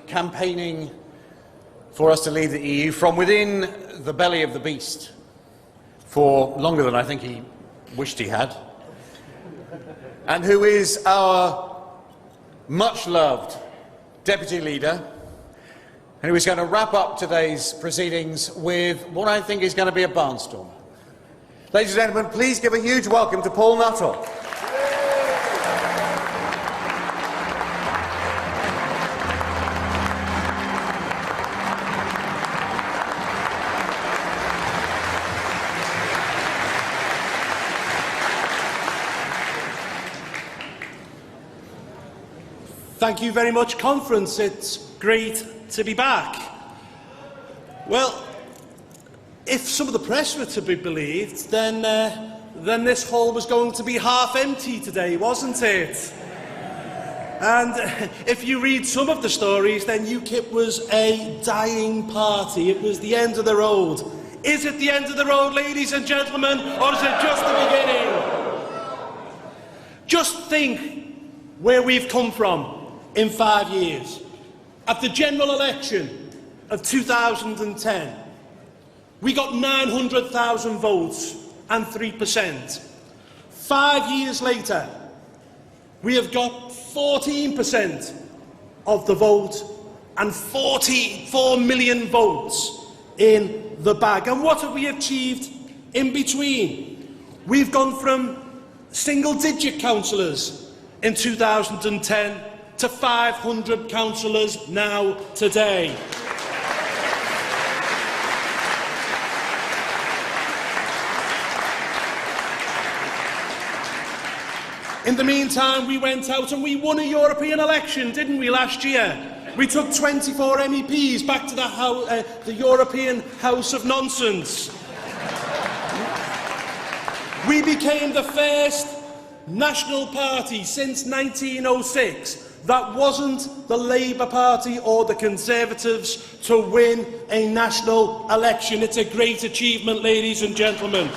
Campaigning for us to leave the EU from within the belly of the beast for longer than I think he wished he had, and who is our much-loved Deputy Leader, and who is going to wrap up today's proceedings with what I think is going to be a barnstormer. Ladies and gentlemen, please give a huge welcome to Paul Nuttall. Thank you very much, Conference. It's great to be back. Well, if some of the press were to be believed, then this hall was going to be half empty today, wasn't it? And if you read some of the stories, then UKIP was a dying party. It was the end of the road. Is it the end of the road, ladies and gentlemen, or is it just the beginning? Just think where we've come from in 5 years. At the general election of 2010, we got 900,000 votes and 3%. 5 years later, we have got 14% of the vote and 44 million votes in the bag. And what have we achieved in between? We've gone from single-digit councillors in 2010 to 500 councillors now today. In the meantime, we went out and we won a European election, didn't we, last year? We took 24 MEPs back to the European House of Nonsense. We became the first national party since 1906 that wasn't the Labour Party or the Conservatives to win a national election. It's a great achievement, ladies and gentlemen.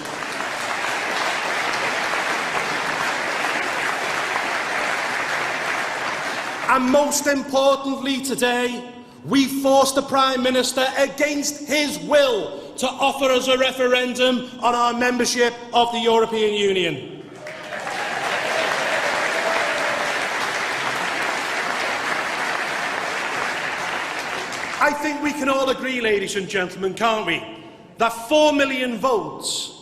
And most importantly today, we forced the Prime Minister against his will to offer us a referendum on our membership of the European Union. I think we can all agree, ladies and gentlemen, can't we, that 4 million votes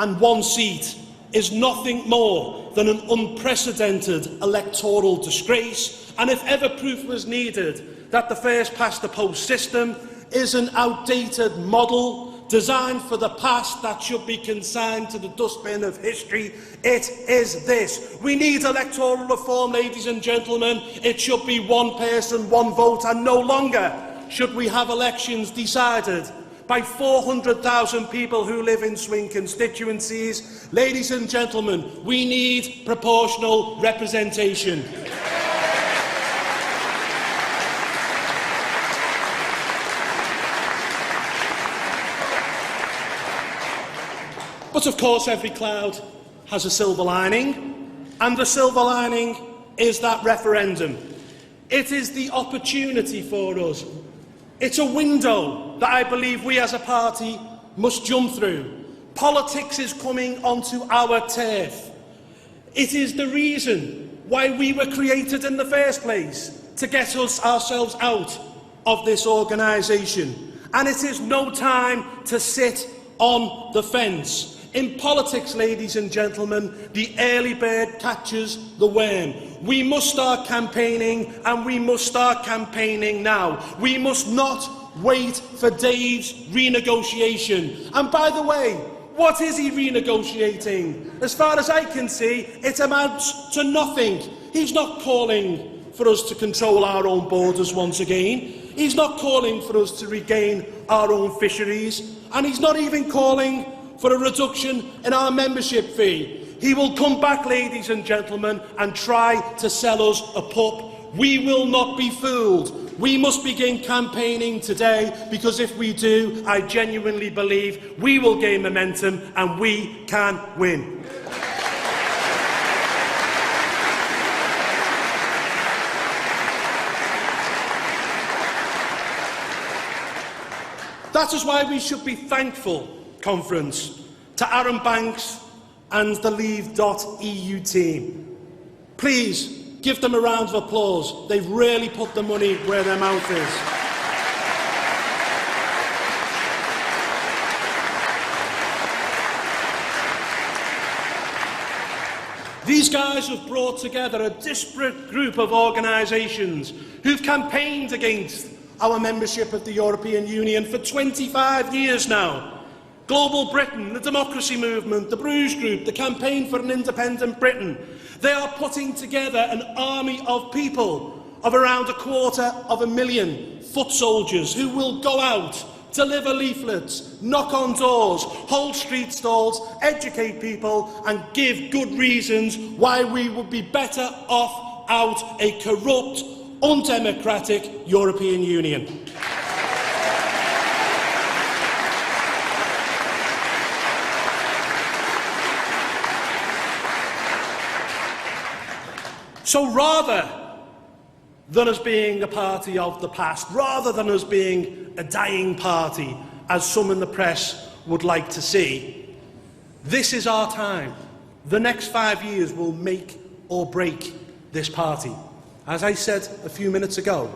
and 1 seat is nothing more than an unprecedented electoral disgrace, and if ever proof was needed that the first-past-the-post system is an outdated model designed for the past that should be consigned to the dustbin of history, it is this. We need electoral reform, ladies and gentlemen. It should be one person, one vote, and no longer should we have elections decided by 400,000 people who live in swing constituencies. Ladies and gentlemen, we need proportional representation. But of course, every cloud has a silver lining, and the silver lining is that referendum. It is the opportunity for us. It's a window that I believe we as a party must jump through. Politics is coming onto our turf. It is the reason why we were created in the first place, to get ourselves out of this organisation. And it is no time to sit on the fence. In politics, ladies and gentlemen, the early bird catches the worm. We must start campaigning, and we must start campaigning now. We must not wait for Dave's renegotiation. And by the way, what is he renegotiating? As far as I can see, it amounts to nothing. He's not calling for us to control our own borders once again. He's not calling for us to regain our own fisheries. And he's not even calling for a reduction in our membership fee. He will come back, ladies and gentlemen, and try to sell us a pup. We will not be fooled. We must begin campaigning today, because if we do, I genuinely believe we will gain momentum and we can win. That is why we should be thankful, conference, to Aaron Banks and the Leave.eu team. Please give them a round of applause. They've really put the money where their mouth is. These guys have brought together a disparate group of organisations who've campaigned against our membership of the European Union for 25 years now. Global Britain, the Democracy Movement, the Bruges Group, the Campaign for an Independent Britain. They are putting together an army of people of around 250,000 foot soldiers who will go out, deliver leaflets, knock on doors, hold street stalls, educate people and give good reasons why we would be better off out a corrupt, undemocratic European Union. So rather than us being a party of the past, rather than us being a dying party, as some in the press would like to see, this is our time. The next 5 years will make or break this party. As I said a few minutes ago,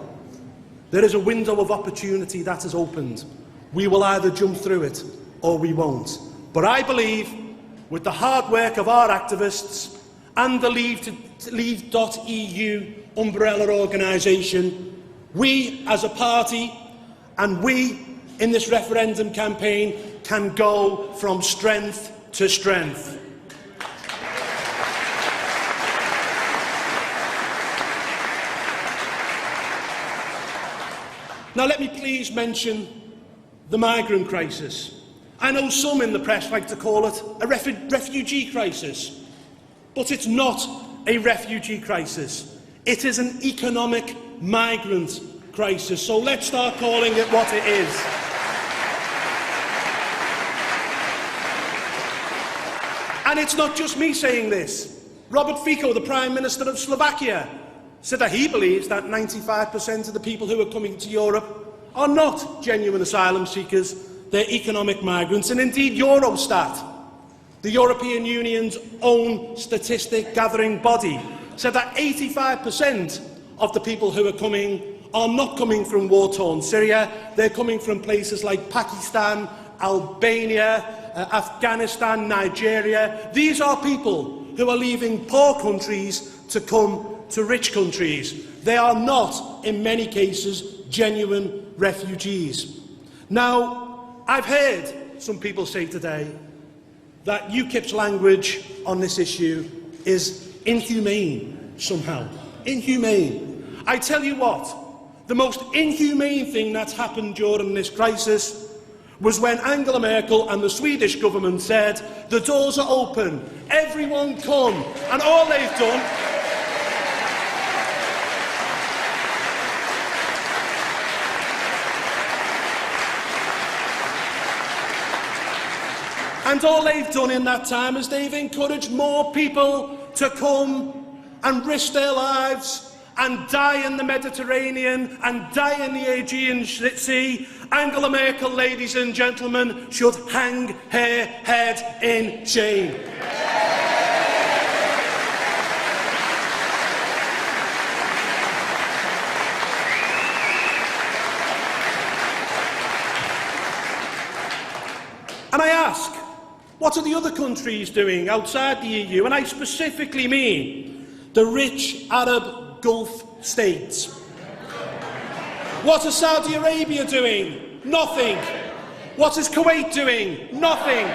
there is a window of opportunity that has opened. We will either jump through it or we won't. But I believe, with the hard work of our activists and the Leave.eu umbrella organisation, we as a party and we in this referendum campaign can go from strength to strength. Now let me please mention the migrant crisis. I know some in the press like to call it a refugee crisis, but it's not a refugee crisis. It is an economic migrant crisis, so let's start calling it what it is. And it's not just me saying this. Robert Fico, the Prime Minister of Slovakia, said that he believes that 95% of the people who are coming to Europe are not genuine asylum seekers, they're economic migrants. And indeed Eurostat, the European Union's own statistic gathering body, said that 85% of the people who are coming are not coming from war-torn Syria, they're coming from places like Pakistan, Albania, Afghanistan, Nigeria. These are people who are leaving poor countries to come to rich countries. They are not, in many cases, genuine refugees. Now, I've heard some people say today that UKIP's language on this issue is inhumane somehow. Inhumane. I tell you what, the most inhumane thing that's happened during this crisis was when Angela Merkel and the Swedish government said, the doors are open, everyone come, and all they've done in that time is they've encouraged more people to come and risk their lives and die in the Mediterranean and die in the Aegean Sea. Angela Merkel, ladies and gentlemen, should hang her head in shame. And I ask, what are the other countries doing outside the EU? And I specifically mean the rich Arab Gulf states. What is Saudi Arabia doing? Nothing. What is Kuwait doing? Nothing.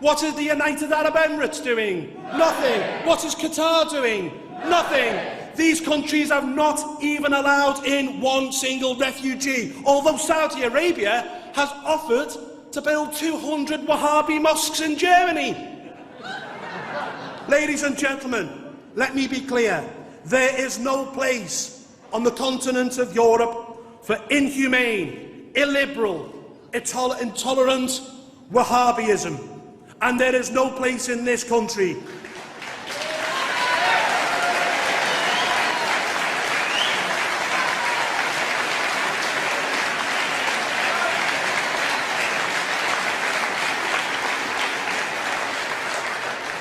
What is the United Arab Emirates doing? Nothing. What is Qatar doing? Nothing. These countries have not even allowed in one single refugee, although Saudi Arabia has offered to build 200 Wahhabi mosques in Germany. Ladies and gentlemen, let me be clear. There is no place on the continent of Europe for inhumane, illiberal, intolerant Wahhabism. And there is no place in this country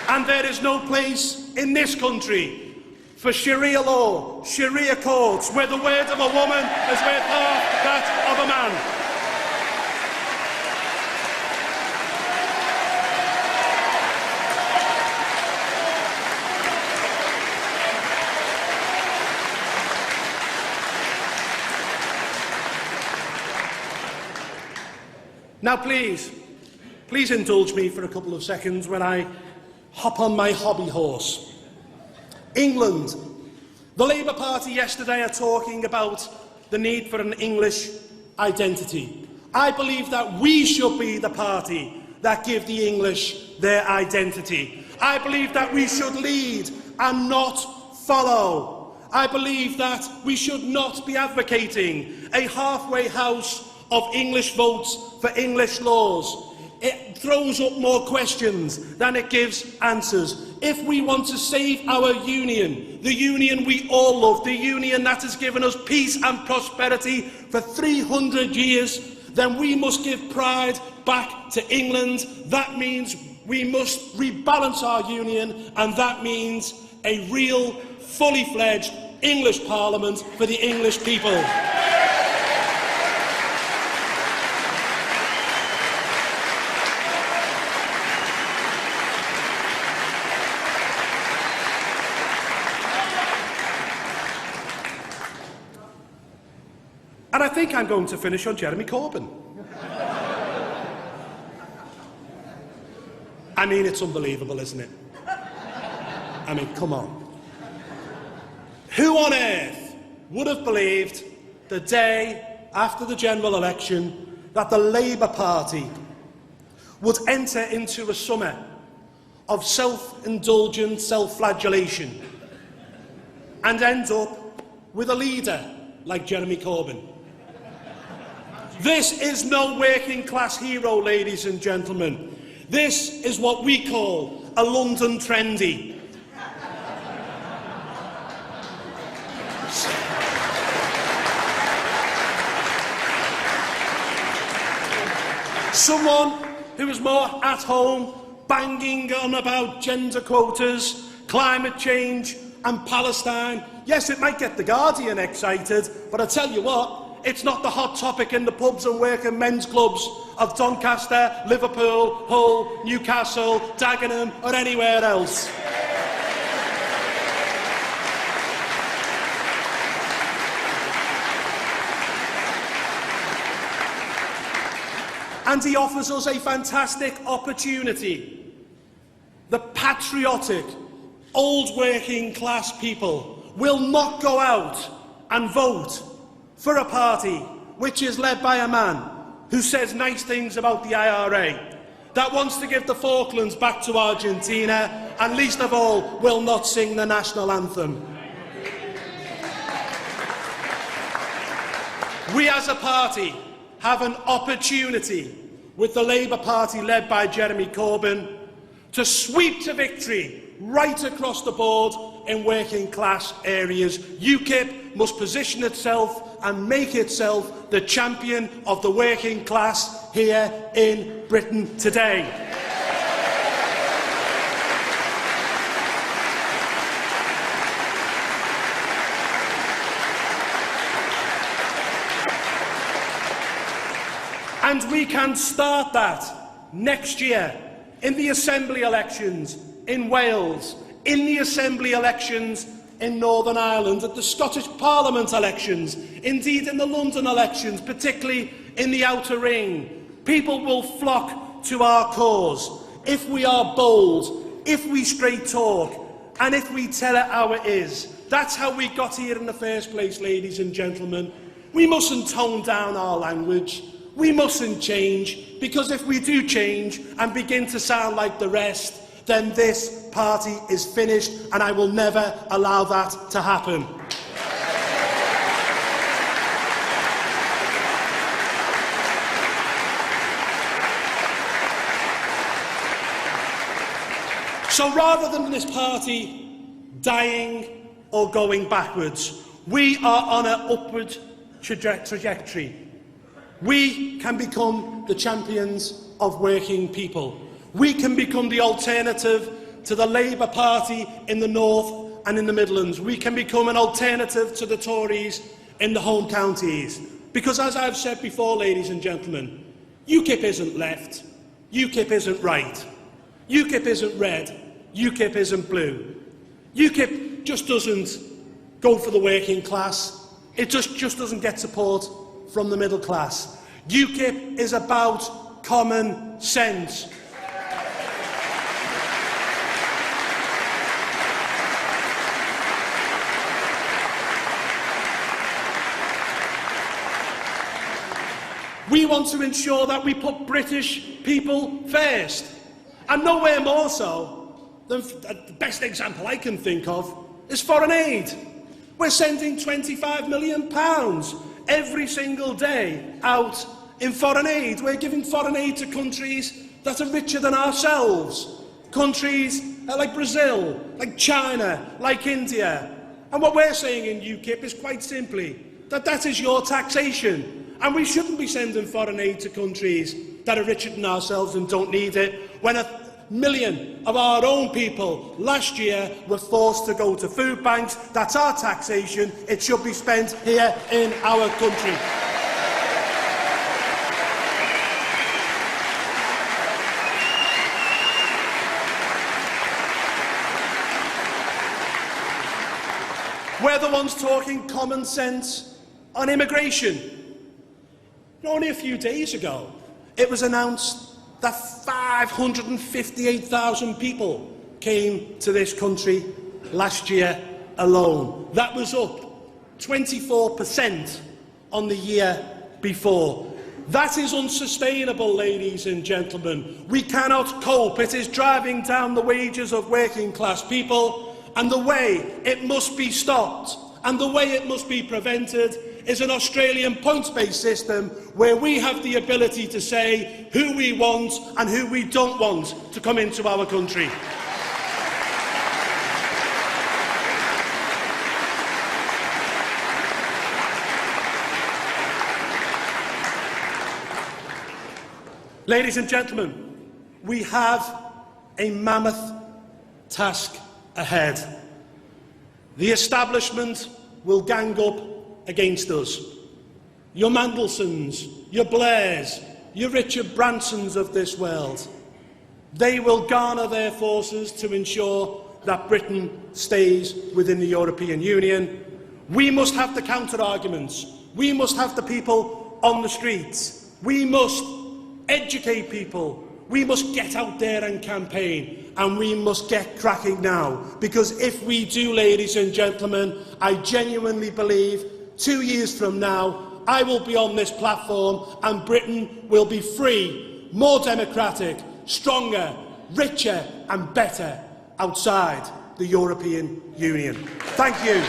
And there is no place in this country for Sharia law, Sharia courts, where the word of a woman is worth half that of a man. Now please indulge me for a couple of seconds when I hop on my hobby horse. England. The Labour Party yesterday are talking about the need for an English identity. I believe that we should be the party that give the English their identity. I believe that we should lead and not follow. I believe that we should not be advocating a halfway house of English votes for English laws. It throws up more questions than it gives answers. If we want to save our union, the union we all love, the union that has given us peace and prosperity for 300 years, then we must give pride back to England. That means we must rebalance our union, and that means a real, fully fledged English Parliament for the English people. And I think I'm going to finish on Jeremy Corbyn. I mean, it's unbelievable, isn't it? I mean, come on. Who on earth would have believed the day after the general election that the Labour Party would enter into a summer of self-indulgent self-flagellation and end up with a leader like Jeremy Corbyn? This is no working-class hero, ladies and gentlemen. This is what we call a London trendy. Someone who is more at home, banging on about gender quotas, climate change and Palestine. Yes, it might get The Guardian excited, but I tell you what, it's not the hot topic in the pubs and working men's clubs of Doncaster, Liverpool, Hull, Newcastle, Dagenham or anywhere else. And he offers us a fantastic opportunity. The patriotic, old working class people will not go out and vote for a party which is led by a man who says nice things about the IRA, that wants to give the Falklands back to Argentina, and least of all, will not sing the national anthem. We as a party have an opportunity with the Labour Party led by Jeremy Corbyn to sweep to victory right across the board in working class areas. UKIP must position itself and make itself the champion of the working class here in Britain today. And we can start that next year in the Assembly elections in Wales, in the Assembly elections in Northern Ireland, at the Scottish Parliament elections, indeed in the London elections, particularly in the Outer Ring. People will flock to our cause if we are bold, if we straight talk, and if we tell it how it is. That's how we got here in the first place, ladies and gentlemen. We mustn't tone down our language. We mustn't change, because if we do change and begin to sound like the rest, then this party is finished, and I will never allow that to happen. So rather than this party dying or going backwards, we are on an upward trajectory. We can become the champions of working people. We can become the alternative to the Labour Party in the North and in the Midlands. We can become an alternative to the Tories in the home counties. Because as I've said before, ladies and gentlemen, UKIP isn't left, UKIP isn't right, UKIP isn't red, UKIP isn't blue. UKIP just doesn't go for the working class. It just doesn't get support from the middle class. UKIP is about common sense. We want to ensure that we put British people first. And nowhere more so than the best example I can think of is foreign aid. We're sending £25 million every single day out in foreign aid. We're giving foreign aid to countries that are richer than ourselves. Countries like Brazil, like China, like India. And what we're saying in UKIP is quite simply that is your taxation. And we shouldn't be sending foreign aid to countries that are richer than ourselves and don't need it, when 1 million of our own people last year were forced to go to food banks. That's our taxation. It should be spent here in our country. We're the ones talking common sense on immigration. Only a few days ago, it was announced that 558,000 people came to this country last year alone. That was up 24% on the year before. That is unsustainable, ladies and gentlemen. We cannot cope. It is driving down the wages of working class people, and the way it must be stopped and the way it must be prevented is an Australian points-based system where we have the ability to say who we want and who we don't want to come into our country. Ladies and gentlemen, we have a mammoth task ahead. The establishment will gang up against us. Your Mandelsons, your Blairs, your Richard Bransons of this world. They will garner their forces to ensure that Britain stays within the European Union. We must have the counter-arguments. We must have the people on the streets. We must educate people. We must get out there and campaign. And we must get cracking now. Because if we do, ladies and gentlemen, I genuinely believe 2 years from now, I will be on this platform and Britain will be free, more democratic, stronger, richer and better outside the European Union. Thank you.